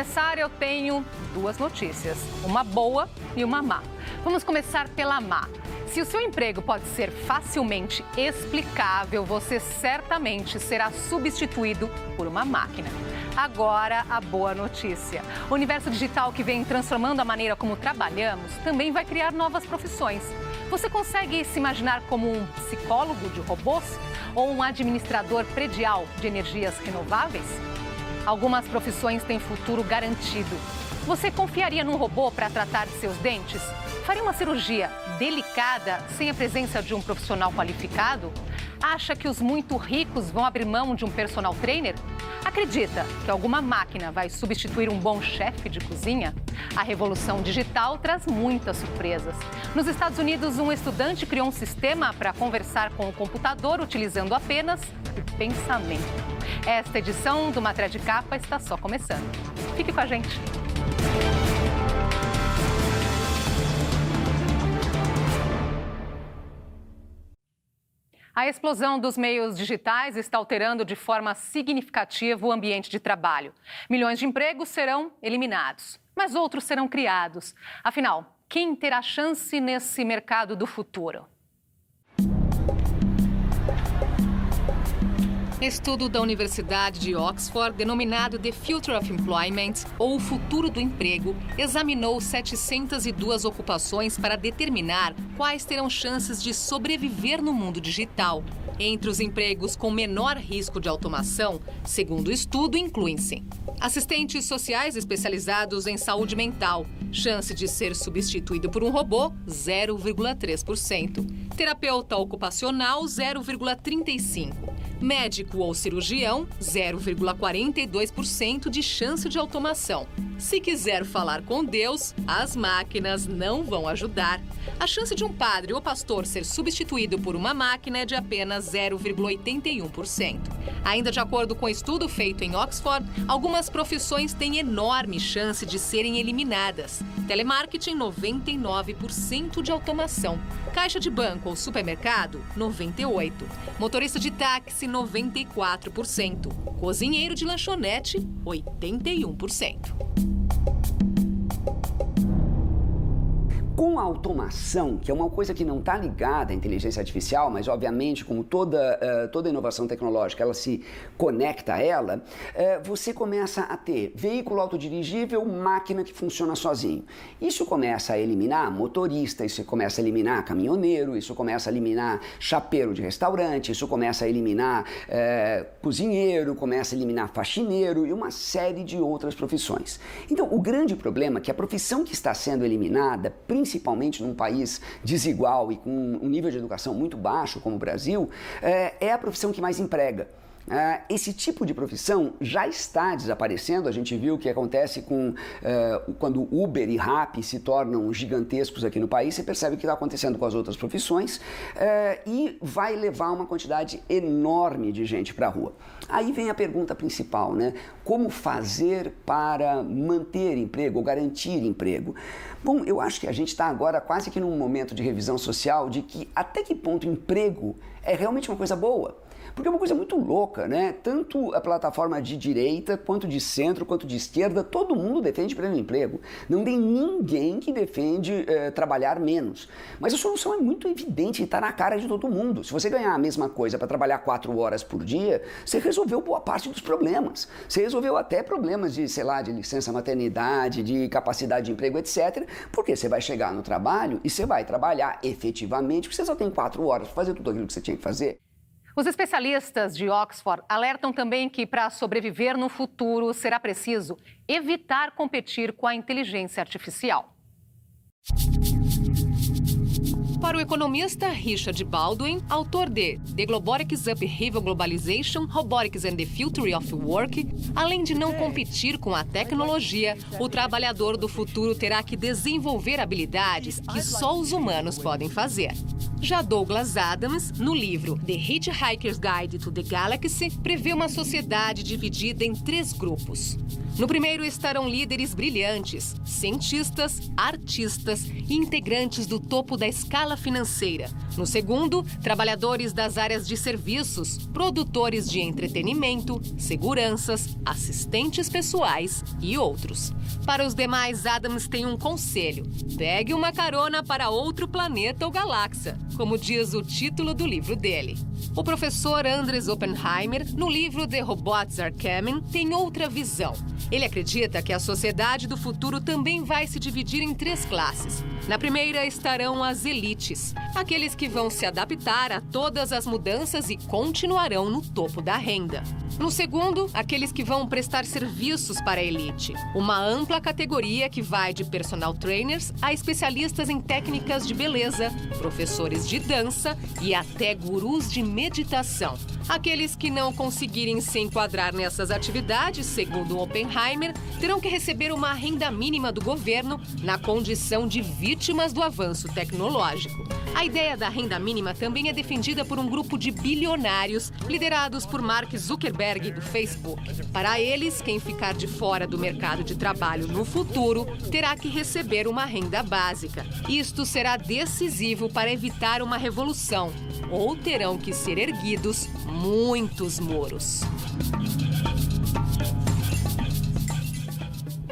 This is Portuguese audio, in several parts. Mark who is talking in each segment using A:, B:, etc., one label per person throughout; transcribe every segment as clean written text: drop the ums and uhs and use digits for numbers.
A: começar, eu tenho duas notícias, uma boa e uma má. Vamos começar pela má. Se o seu emprego pode ser facilmente explicável, você certamente será substituído por uma máquina. Agora, a boa notícia. O universo digital que vem transformando a maneira como trabalhamos também vai criar novas profissões. Você consegue se imaginar como um psicólogo de robôs ou um administrador predial de energias renováveis? Algumas profissões têm futuro garantido. Você confiaria num robô para tratar de seus dentes? Faria uma cirurgia delicada sem a presença de um profissional qualificado? Acha que os muito ricos vão abrir mão de um personal trainer? Acredita que alguma máquina vai substituir um bom chefe de cozinha? A revolução digital traz muitas surpresas. Nos Estados Unidos, um estudante criou um sistema para conversar com o computador utilizando apenas o pensamento. Esta edição do Matéria de Capa está só começando. Fique com a gente. A explosão dos meios digitais está alterando de forma significativa o ambiente de trabalho. Milhões de empregos serão eliminados, mas outros serão criados. Afinal, quem terá chance nesse mercado do futuro? Estudo da Universidade de Oxford, denominado The Future of Employment, ou o futuro do emprego, examinou 702 ocupações para determinar quais terão chances de sobreviver no mundo digital. Entre os empregos com menor risco de automação, segundo o estudo, incluem-se assistentes sociais especializados em saúde mental, chance de ser substituído por um robô, 0,3%. Terapeuta ocupacional, 0,35%. Médico ou cirurgião, 0,42% de chance de automação. Se quiser falar com Deus, as máquinas não vão ajudar. A chance de um padre ou pastor ser substituído por uma máquina é de apenas 0,81%. Ainda de acordo com o estudo feito em Oxford, algumas profissões têm enorme chance de serem eliminadas. Telemarketing, 99% de automação. Caixa de banco ou supermercado, 98%. Motorista de táxi, 94%. Cozinheiro de lanchonete, 81%.
B: Com a automação, que é uma coisa que não está ligada à inteligência artificial, mas obviamente, como toda inovação tecnológica, ela se conecta a ela, você começa a ter veículo autodirigível, máquina que funciona sozinho. Isso começa a eliminar motorista, isso começa a eliminar caminhoneiro, isso começa a eliminar chapeiro de restaurante, isso começa a eliminar cozinheiro, começa a eliminar faxineiro e uma série de outras profissões. Então, o grande problema é que a profissão que está sendo eliminada, principalmente num país desigual e com um nível de educação muito baixo como o Brasil, é a profissão que mais emprega. Esse tipo de profissão já está desaparecendo. A gente viu o que acontece quando Uber e Rappi se tornam gigantescos aqui no país. Você percebe o que está acontecendo com as outras profissões e vai levar uma quantidade enorme de gente para a rua. Aí vem a pergunta principal, né? Como fazer para manter emprego ou garantir emprego? Bom, eu acho que a gente está agora quase que num momento de revisão social de que até que ponto emprego é realmente uma coisa boa. Porque é uma coisa muito louca, né? Tanto a plataforma de direita, quanto de centro, quanto de esquerda, todo mundo defende pleno emprego. Não tem ninguém que defende trabalhar menos. Mas a solução é muito evidente e está na cara de todo mundo. Se você ganhar a mesma coisa para trabalhar 4 horas por dia, você resolveu boa parte dos problemas. Você resolveu até problemas de, sei lá, de licença maternidade, de capacidade de emprego, etc. Porque você vai chegar no trabalho e você vai trabalhar efetivamente, porque você só tem 4 horas para fazer tudo aquilo que você tinha que fazer.
A: Os especialistas de Oxford alertam também que, para sobreviver no futuro, será preciso evitar competir com a inteligência artificial. Para o economista Richard Baldwin, autor de The Globorics Upheaval Globalization, Robotics and the Future of Work, além de não competir com a tecnologia, o trabalhador do futuro terá que desenvolver habilidades que só os humanos podem fazer. Já Douglas Adams, no livro The Hitchhiker's Guide to the Galaxy, prevê uma sociedade dividida em 3 grupos. No primeiro estarão líderes brilhantes, cientistas, artistas e integrantes do topo da escala financeira. No segundo, trabalhadores das áreas de serviços, produtores de entretenimento, seguranças, assistentes pessoais e outros. Para os demais, Adams tem um conselho: pegue uma carona para outro planeta ou galáxia, como diz o título do livro dele. O professor Andres Oppenheimer, no livro The Robots Are Coming, tem outra visão. Ele acredita que a sociedade do futuro também vai se dividir em 3 classes. Na primeira estarão as elites, aqueles que vão se adaptar a todas as mudanças e continuarão no topo da renda. No segundo, aqueles que vão prestar serviços para a elite, uma ampla categoria que vai de personal trainers a especialistas em técnicas de beleza, professores de dança e até gurus de meditação. Aqueles que não conseguirem se enquadrar nessas atividades, segundo Oppenheimer, terão que receber uma renda mínima do governo na condição de vítimas do avanço tecnológico. A ideia da renda mínima também é defendida por um grupo de bilionários liderados por Mark Zuckerberg do Facebook. Para eles, quem ficar de fora do mercado de trabalho no futuro terá que receber uma renda básica. Isto será decisivo para evitar uma revolução, ou terão que ser erguidos muitos muros.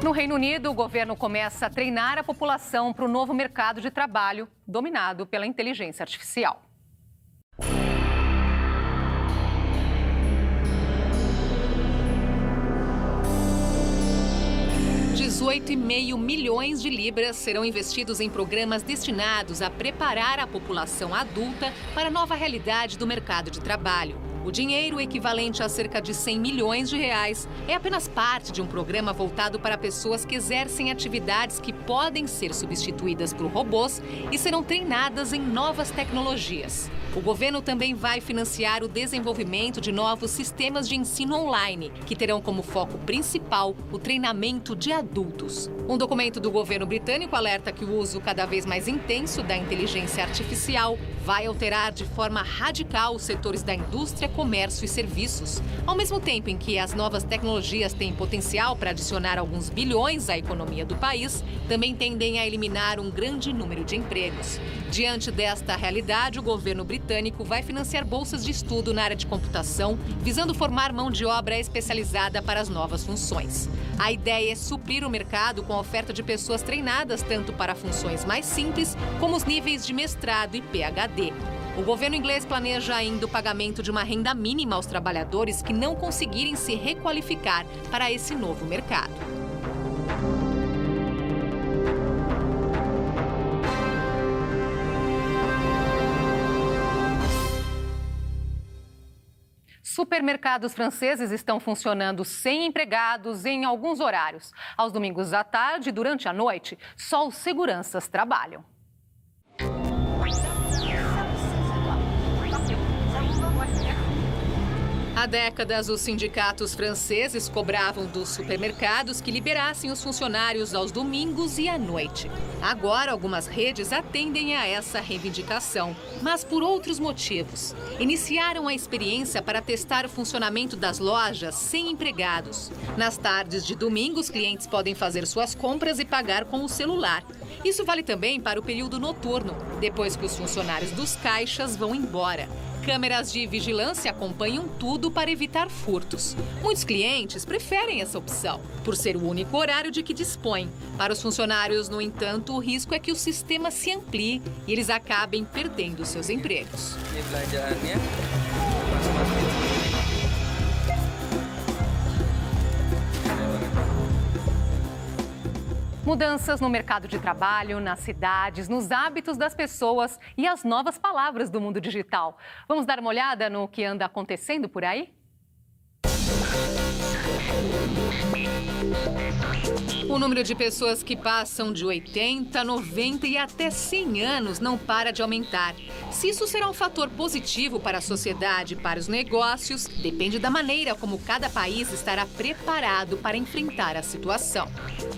A: No Reino Unido, o governo começa a treinar a população para o novo mercado de trabalho dominado pela inteligência artificial. 18,5 milhões de libras serão investidos em programas destinados a preparar a população adulta para a nova realidade do mercado de trabalho. O dinheiro, equivalente a cerca de 100 milhões de reais, é apenas parte de um programa voltado para pessoas que exercem atividades que podem ser substituídas por robôs e serão treinadas em novas tecnologias. O governo também vai financiar o desenvolvimento de novos sistemas de ensino online, que terão como foco principal o treinamento de adultos. Um documento do governo britânico alerta que o uso cada vez mais intenso da inteligência artificial vai alterar de forma radical os setores da indústria, comércio e serviços. Ao mesmo tempo em que as novas tecnologias têm potencial para adicionar alguns bilhões à economia do país, também tendem a eliminar um grande número de empregos. Diante desta realidade, o governo britânico vai financiar bolsas de estudo na área de computação, visando formar mão de obra especializada para as novas funções. A ideia é suprir o mercado com a oferta de pessoas treinadas tanto para funções mais simples, como os níveis de mestrado e PhD. O governo inglês planeja ainda o pagamento de uma renda mínima aos trabalhadores que não conseguirem se requalificar para esse novo mercado. Supermercados franceses estão funcionando sem empregados em alguns horários. Aos domingos à tarde e durante a noite, só os seguranças trabalham. Há décadas, os sindicatos franceses cobravam dos supermercados que liberassem os funcionários aos domingos e à noite. Agora, algumas redes atendem a essa reivindicação, mas por outros motivos. Iniciaram a experiência para testar o funcionamento das lojas sem empregados. Nas tardes de domingo, os clientes podem fazer suas compras e pagar com o celular. Isso vale também para o período noturno, depois que os funcionários dos caixas vão embora. Câmeras de vigilância acompanham tudo para evitar furtos. Muitos clientes preferem essa opção, por ser o único horário de que dispõem. Para os funcionários, no entanto, o risco é que o sistema se amplie e eles acabem perdendo seus empregos. Mudanças no mercado de trabalho, nas cidades, nos hábitos das pessoas e as novas palavras do mundo digital. Vamos dar uma olhada no que anda acontecendo por aí? O número de pessoas que passam de 80, 90 e até 100 anos não para de aumentar. Se isso será um fator positivo para a sociedade e para os negócios, depende da maneira como cada país estará preparado para enfrentar a situação.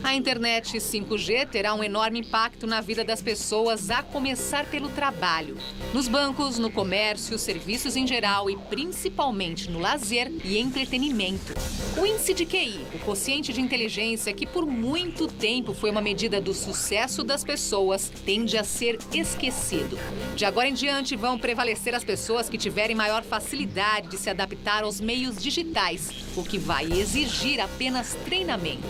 A: A internet 5G terá um enorme impacto na vida das pessoas, a começar pelo trabalho. Nos bancos, no comércio, serviços em geral e principalmente no lazer e entretenimento. O índice de QI, o quociente de inteligência, que por muito tempo foi uma medida do sucesso das pessoas, tende a ser esquecido. De agora em diante, vão prevalecer as pessoas que tiverem maior facilidade de se adaptar aos meios digitais, o que vai exigir apenas treinamento.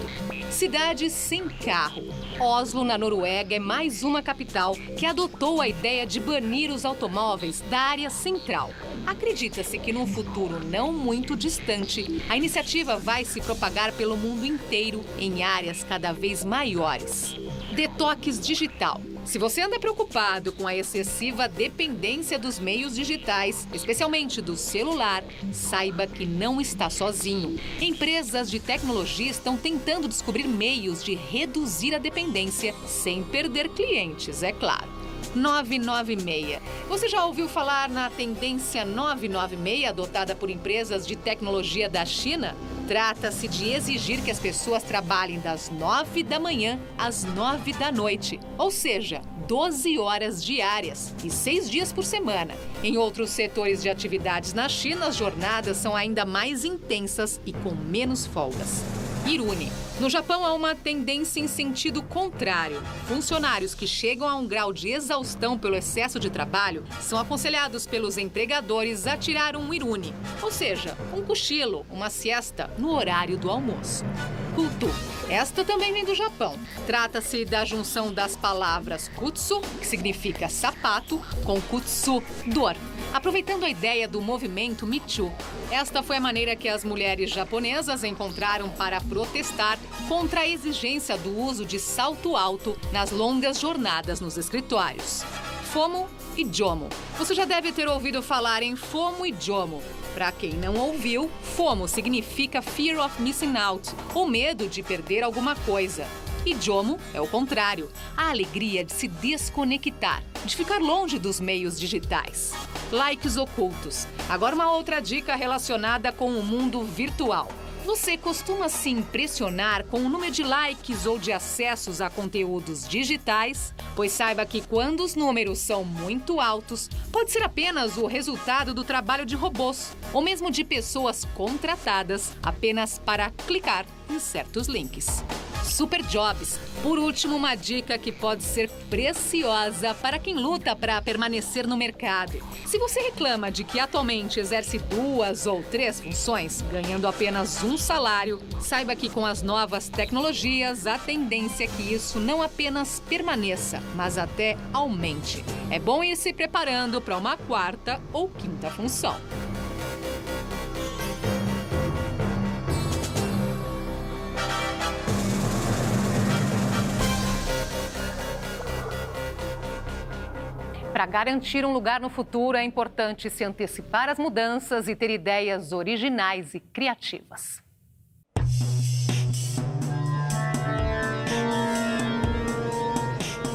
A: Cidades sem carro. Oslo, na Noruega, é mais uma capital que adotou a ideia de banir os automóveis da área central. Acredita-se que num futuro não muito distante, a iniciativa vai se propagar pelo mundo inteiro em áreas cada vez maiores. Detox digital. Se você anda preocupado com a excessiva dependência dos meios digitais, especialmente do celular, saiba que não está sozinho. Empresas de tecnologia estão tentando descobrir meios de reduzir a dependência sem perder clientes, é claro. 996. Você já ouviu falar na tendência 996 adotada por empresas de tecnologia da China? Trata-se de exigir que as pessoas trabalhem das 9 da manhã às 9 da noite, ou seja, 12 horas diárias e 6 dias por semana. Em outros setores de atividades na China, as jornadas são ainda mais intensas e com menos folgas. Irune. No Japão, há uma tendência em sentido contrário. Funcionários que chegam a um grau de exaustão pelo excesso de trabalho são aconselhados pelos empregadores a tirar um irune, ou seja, um cochilo, uma siesta, no horário do almoço. Kutu. Esta também vem do Japão. Trata-se da junção das palavras kutsu, que significa sapato, com kutsu, dor. Aproveitando a ideia do movimento Me Too, esta foi a maneira que as mulheres japonesas encontraram para protestar contra a exigência do uso de salto alto nas longas jornadas nos escritórios. FOMO e JOMO. Você já deve ter ouvido falar em FOMO e JOMO. Para quem não ouviu, FOMO significa Fear of Missing Out, ou medo de perder alguma coisa. E JOMO é o contrário, a alegria de se desconectar, de ficar longe dos meios digitais. Likes ocultos. Agora uma outra dica relacionada com o mundo virtual. Você costuma se impressionar com o número de likes ou de acessos a conteúdos digitais? Pois saiba que quando os números são muito altos, pode ser apenas o resultado do trabalho de robôs, ou mesmo de pessoas contratadas apenas para clicar em certos links. Super Jobs. Por último, uma dica que pode ser preciosa para quem luta para permanecer no mercado. Se você reclama de que atualmente exerce 2 ou 3 funções, ganhando apenas um salário, saiba que com as novas tecnologias, a tendência é que isso não apenas permaneça, mas até aumente. É bom ir se preparando para uma 4ª ou 5ª função. Para garantir um lugar no futuro, é importante se antecipar às mudanças e ter ideias originais e criativas.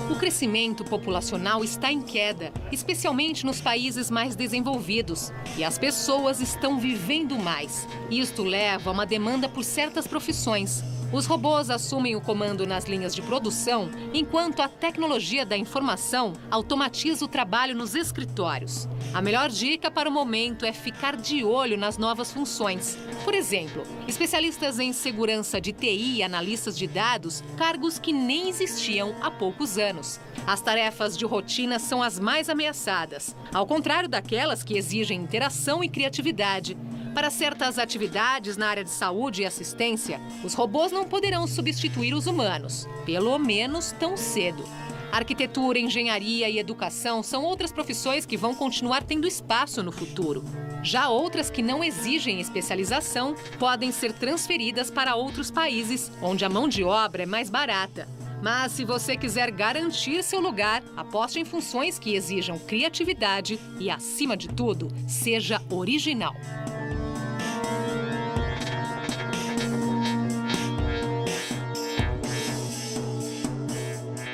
A: O crescimento populacional está em queda, especialmente nos países mais desenvolvidos, e as pessoas estão vivendo mais. Isto leva a uma demanda por certas profissões. Os robôs assumem o comando nas linhas de produção, enquanto a tecnologia da informação automatiza o trabalho nos escritórios. A melhor dica para o momento é ficar de olho nas novas funções. Por exemplo, especialistas em segurança de TI e analistas de dados, cargos que nem existiam há poucos anos. As tarefas de rotina são as mais ameaçadas, ao contrário daquelas que exigem interação e criatividade. Para certas atividades na área de saúde e assistência, os robôs não poderão substituir os humanos, pelo menos tão cedo. Arquitetura, engenharia e educação são outras profissões que vão continuar tendo espaço no futuro. Já outras que não exigem especialização podem ser transferidas para outros países, onde a mão de obra é mais barata. Mas se você quiser garantir seu lugar, aposte em funções que exijam criatividade e, acima de tudo, seja original.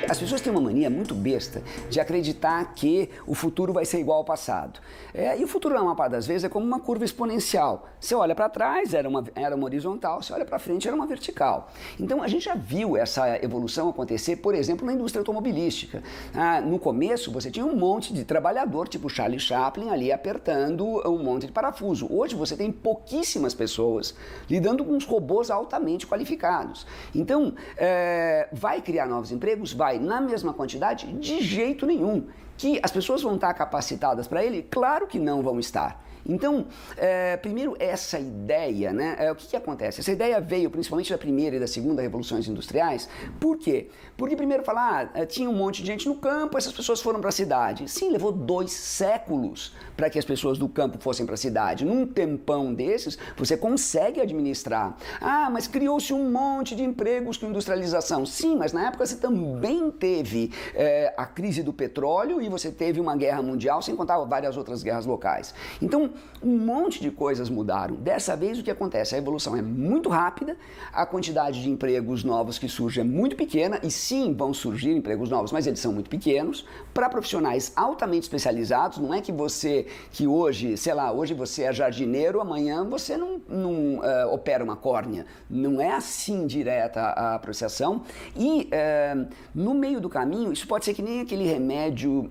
B: As pessoas têm uma mania muito besta de acreditar que o futuro vai ser igual ao passado. E o futuro, na maior parte das vezes, é como uma curva exponencial. Você olha para trás, era uma horizontal, você olha para frente, era uma vertical. Então, a gente já viu essa evolução acontecer, por exemplo, na indústria automobilística. No começo, você tinha um monte de trabalhador, tipo Charlie Chaplin, ali apertando um monte de parafuso. Hoje, você tem pouquíssimas pessoas lidando com os robôs altamente qualificados. Então, vai criar novos empregos? Vai. Na mesma quantidade? De jeito nenhum. Que as pessoas vão estar capacitadas para ele? Claro que não vão estar. Então, primeiro, essa ideia, né? O que acontece? Essa ideia veio principalmente da primeira e da segunda revoluções industriais. Por quê? Porque primeiro tinha um monte de gente no campo, essas pessoas foram para a cidade. Sim, levou 2 séculos para que as pessoas do campo fossem para a cidade. Num tempão desses, você consegue administrar. Mas criou-se um monte de empregos com industrialização. Sim, mas na época você também teve a crise do petróleo e você teve uma guerra mundial, sem contar várias outras guerras locais. Então, um monte de coisas mudaram. Dessa vez, o que acontece? A evolução é muito rápida, a quantidade de empregos novos que surge é muito pequena, e sim, vão surgir empregos novos, mas eles são muito pequenos, para profissionais altamente especializados. Não é que hoje, hoje você é jardineiro, amanhã você não opera uma córnea. Não é assim direta a processação. E no meio do caminho, isso pode ser que nem aquele remédio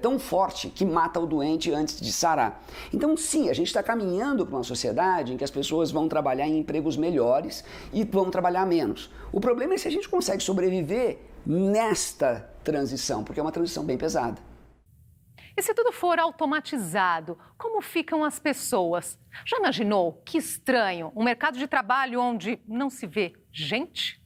B: tão forte que mata o doente antes de sarar. Então, sim, a gente está caminhando para uma sociedade em que as pessoas vão trabalhar em empregos melhores e vão trabalhar menos. O problema é se a gente consegue sobreviver nesta transição, porque é uma transição bem pesada.
A: E se tudo for automatizado, como ficam as pessoas? Já imaginou que estranho um mercado de trabalho onde não se vê gente?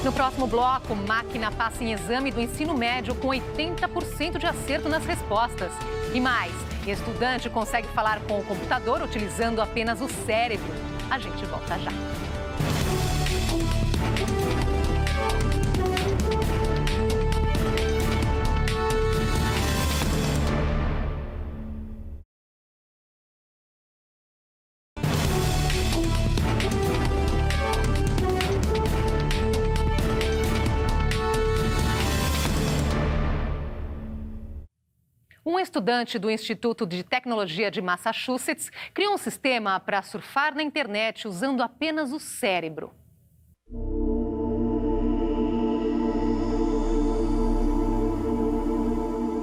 A: No próximo bloco, máquina passa em exame do ensino médio com 80% de acerto nas respostas. E mais, estudante consegue falar com o computador utilizando apenas o cérebro. A gente volta já. Um estudante do Instituto de Tecnologia de Massachusetts criou um sistema para surfar na internet usando apenas o cérebro.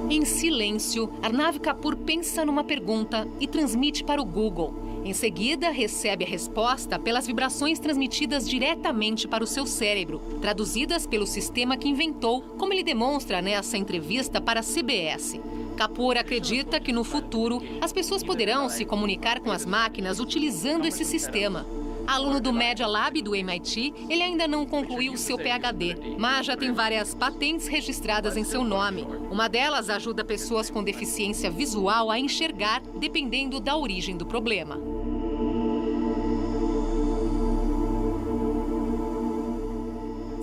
A: Em silêncio, Arnav Kapoor pensa numa pergunta e transmite para o Google. Em seguida, recebe a resposta pelas vibrações transmitidas diretamente para o seu cérebro, traduzidas pelo sistema que inventou, como ele demonstra nessa entrevista para a CBS. Kapoor acredita que no futuro as pessoas poderão se comunicar com as máquinas utilizando esse sistema. Aluno do Media Lab do MIT, ele ainda não concluiu seu PhD, mas já tem várias patentes registradas em seu nome. Uma delas ajuda pessoas com deficiência visual a enxergar, dependendo da origem do problema.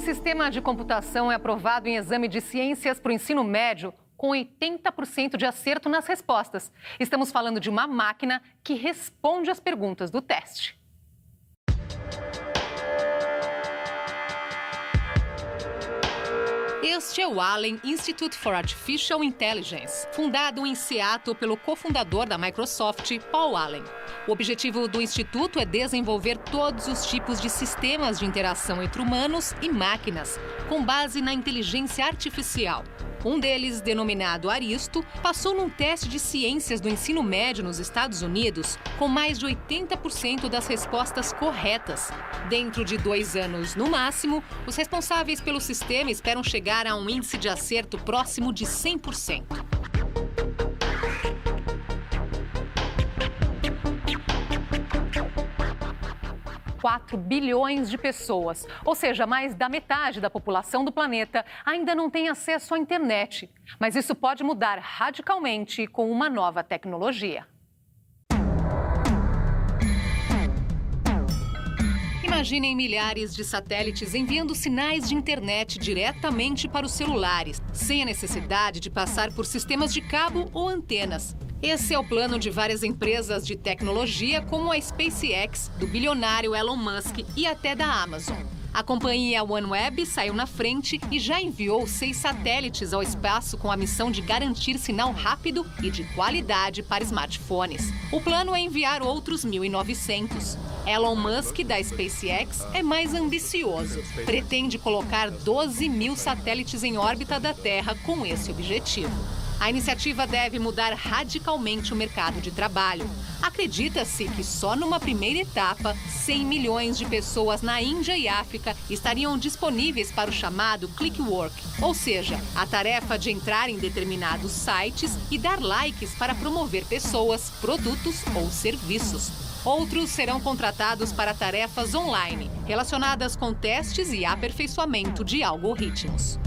A: Sistema de computação é aprovado em exame de ciências para o ensino médio com 80% de acerto nas respostas. Estamos falando de uma máquina que responde às perguntas do teste. Este é o Allen Institute for Artificial Intelligence, fundado em Seattle pelo cofundador da Microsoft, Paul Allen. O objetivo do instituto é desenvolver todos os tipos de sistemas de interação entre humanos e máquinas, com base na inteligência artificial. Um deles, denominado Aristo, passou num teste de ciências do ensino médio nos Estados Unidos com mais de 80% das respostas corretas. Dentro de 2 anos, no máximo, os responsáveis pelo sistema esperam chegar a um índice de acerto próximo de 100%. $4 bilhões de pessoas, ou seja, mais da metade da população do planeta, ainda não tem acesso à internet. Mas isso pode mudar radicalmente com uma nova tecnologia. Imaginem milhares de satélites enviando sinais de internet diretamente para os celulares, sem a necessidade de passar por sistemas de cabo ou antenas. Esse é o plano de várias empresas de tecnologia, como a SpaceX, do bilionário Elon Musk e até da Amazon. A companhia OneWeb saiu na frente e já enviou 6 satélites ao espaço com a missão de garantir sinal rápido e de qualidade para smartphones. O plano é enviar outros 1.900. Elon Musk, da SpaceX, é mais ambicioso. Pretende colocar 12.000 satélites em órbita da Terra com esse objetivo. A iniciativa deve mudar radicalmente o mercado de trabalho. Acredita-se que só numa primeira etapa, 100 milhões de pessoas na Índia e África estariam disponíveis para o chamado click work, ou seja, a tarefa de entrar em determinados sites e dar likes para promover pessoas, produtos ou serviços. Outros serão contratados para tarefas online, relacionadas com testes e aperfeiçoamento de algoritmos.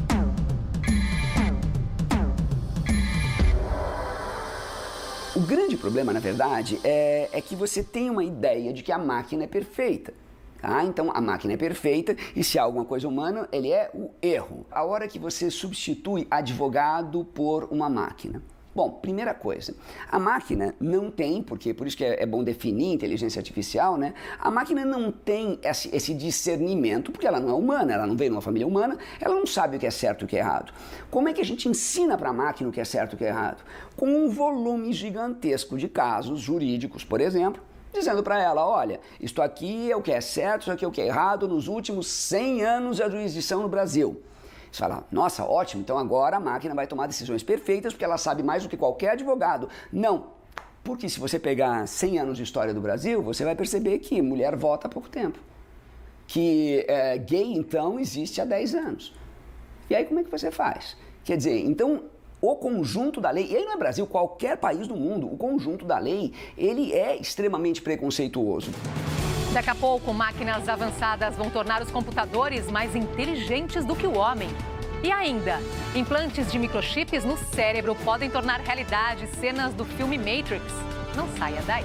B: O grande problema, na verdade, é que você tem uma ideia de que a máquina é perfeita. Tá? Então, a máquina é perfeita e se há alguma coisa humana, ele é o erro. A hora que você substitui advogado por uma máquina. Bom, primeira coisa, a máquina não tem, porque por isso que é bom definir inteligência artificial, né? A máquina não tem esse discernimento, porque ela não é humana, ela não veio numa família humana, ela não sabe o que é certo e o que é errado. Como é que a gente ensina para a máquina o que é certo e o que é errado? Com um volume gigantesco de casos jurídicos, por exemplo, dizendo para ela, olha, isto aqui é o que é certo, isso aqui é o que é errado nos últimos 100 anos de jurisdição no Brasil. Você fala, nossa, ótimo, então agora a máquina vai tomar decisões perfeitas porque ela sabe mais do que qualquer advogado. Não, porque se você pegar 100 anos de história do Brasil, você vai perceber que mulher vota há pouco tempo. Que gay, então, existe há 10 anos. E aí como é que você faz? Quer dizer, então, o conjunto da lei, e aí não é Brasil, qualquer país do mundo, o conjunto da lei, ele é extremamente preconceituoso.
A: Daqui a pouco, máquinas avançadas vão tornar os computadores mais inteligentes do que o homem. E ainda, implantes de microchips no cérebro podem tornar realidade cenas do filme Matrix. Não saia daí.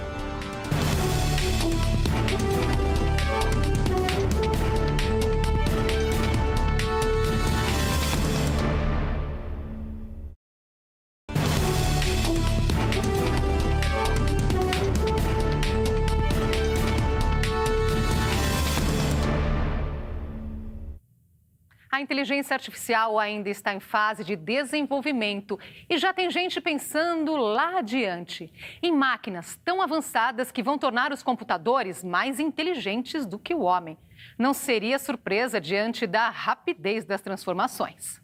A: A inteligência artificial ainda está em fase de desenvolvimento e já tem gente pensando lá adiante, em máquinas tão avançadas que vão tornar os computadores mais inteligentes do que o homem. Não seria surpresa diante da rapidez das transformações.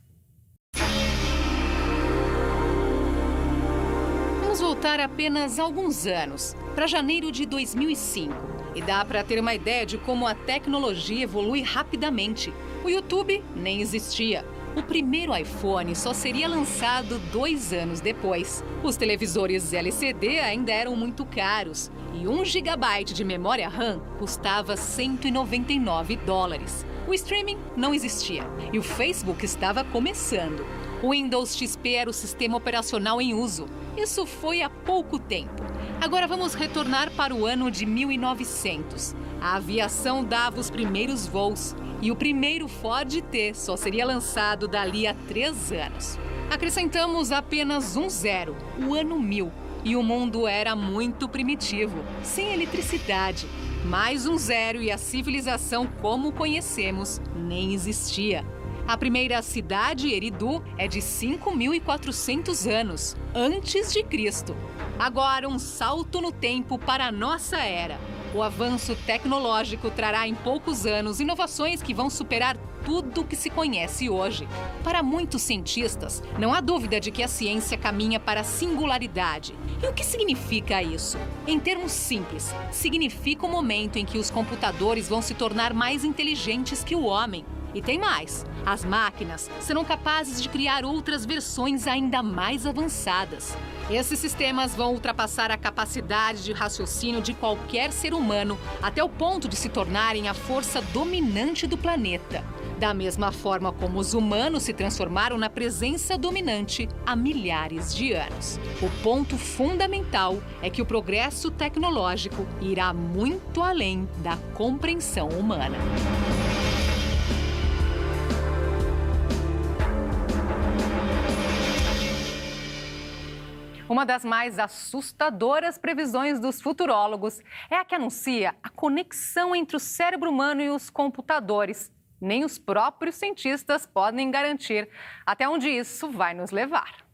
A: Vamos voltar apenas alguns anos, para janeiro de 2005. E dá para ter uma ideia de como a tecnologia evolui rapidamente. O YouTube nem existia. O primeiro iPhone só seria lançado 2 anos depois. Os televisores LCD ainda eram muito caros e 1 GB de memória RAM custava $199. O streaming não existia e o Facebook estava começando. O Windows XP era o sistema operacional em uso. Isso foi há pouco tempo. Agora vamos retornar para o ano de 1900. A aviação dava os primeiros voos e o primeiro Ford T só seria lançado dali a 3 anos. Acrescentamos apenas um zero, o ano 1000, e o mundo era muito primitivo, sem eletricidade. Mais um zero e a civilização como conhecemos nem existia. A primeira cidade, Eridu, é de 5.400 anos, antes de Cristo. Agora, um salto no tempo para a nossa era. O avanço tecnológico trará em poucos anos inovações que vão superar tudo o que se conhece hoje. Para muitos cientistas, não há dúvida de que a ciência caminha para a singularidade. E o que significa isso? Em termos simples, significa o momento em que os computadores vão se tornar mais inteligentes que o homem. E tem mais, as máquinas serão capazes de criar outras versões ainda mais avançadas. Esses sistemas vão ultrapassar a capacidade de raciocínio de qualquer ser humano, até o ponto de se tornarem a força dominante do planeta. Da mesma forma como os humanos se transformaram na presença dominante há milhares de anos. O ponto fundamental é que o progresso tecnológico irá muito além da compreensão humana. Uma das mais assustadoras previsões dos futurólogos é a que anuncia a conexão entre o cérebro humano e os computadores. Nem os próprios cientistas podem garantir até onde isso vai nos levar.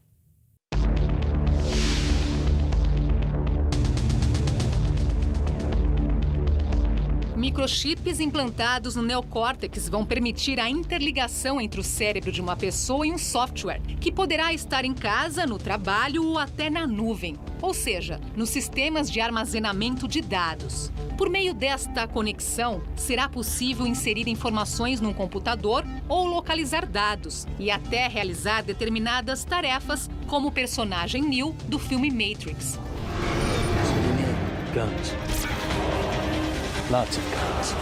A: Microchips implantados no neocórtex vão permitir a interligação entre o cérebro de uma pessoa e um software, que poderá estar em casa, no trabalho ou até na nuvem, ou seja, nos sistemas de armazenamento de dados. Por meio desta conexão, será possível inserir informações num computador ou localizar dados e até realizar determinadas tarefas, como o personagem Neo do filme Matrix.
C: Lots of guns.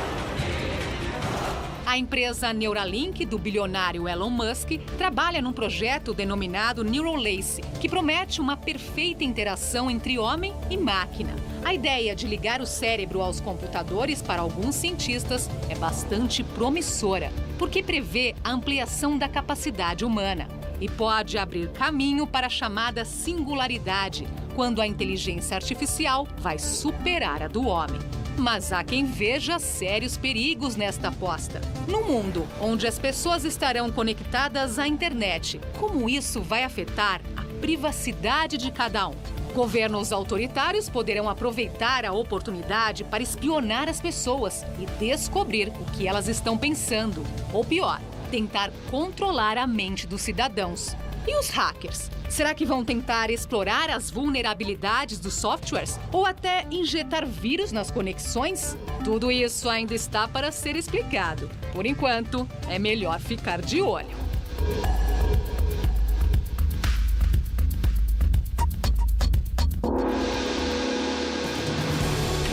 A: A empresa Neuralink, do bilionário Elon Musk, trabalha num projeto denominado Neurolace, que promete uma perfeita interação entre homem e máquina. A ideia de ligar o cérebro aos computadores, para alguns cientistas, é bastante promissora, porque prevê a ampliação da capacidade humana e pode abrir caminho para a chamada singularidade, quando a inteligência artificial vai superar a do homem. Mas há quem veja sérios perigos nesta aposta. No mundo onde as pessoas estarão conectadas à internet, como isso vai afetar a privacidade de cada um? Governos autoritários poderão aproveitar a oportunidade para espionar as pessoas e descobrir o que elas estão pensando. Ou pior, tentar controlar a mente dos cidadãos. E os hackers? Será que vão tentar explorar as vulnerabilidades dos softwares? Ou até injetar vírus nas conexões? Tudo isso ainda está para ser explicado. Por enquanto, é melhor ficar de olho.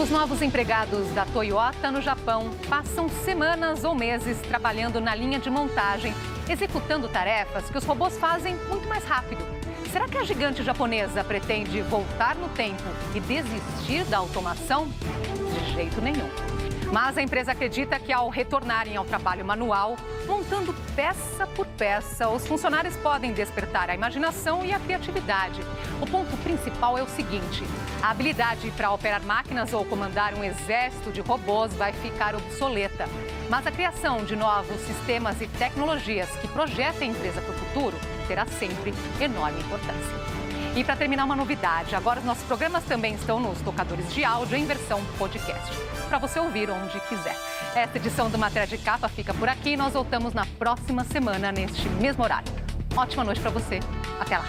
A: Os novos empregados da Toyota no Japão passam semanas ou meses trabalhando na linha de montagem, executando tarefas que os robôs fazem muito mais rápido. Será que a gigante japonesa pretende voltar no tempo e desistir da automação? De jeito nenhum. Mas a empresa acredita que ao retornarem ao trabalho manual, montando peça por peça, os funcionários podem despertar a imaginação e a criatividade. O ponto principal é o seguinte: a habilidade para operar máquinas ou comandar um exército de robôs vai ficar obsoleta. Mas a criação de novos sistemas e tecnologias que projetem a empresa para o futuro terá sempre enorme importância. E para terminar, uma novidade: agora os nossos programas também estão nos tocadores de áudio em versão podcast, para você ouvir onde quiser. Esta edição do Matéria de Capa fica por aqui. Nós voltamos na próxima semana, neste mesmo horário. Ótima noite para você. Até lá.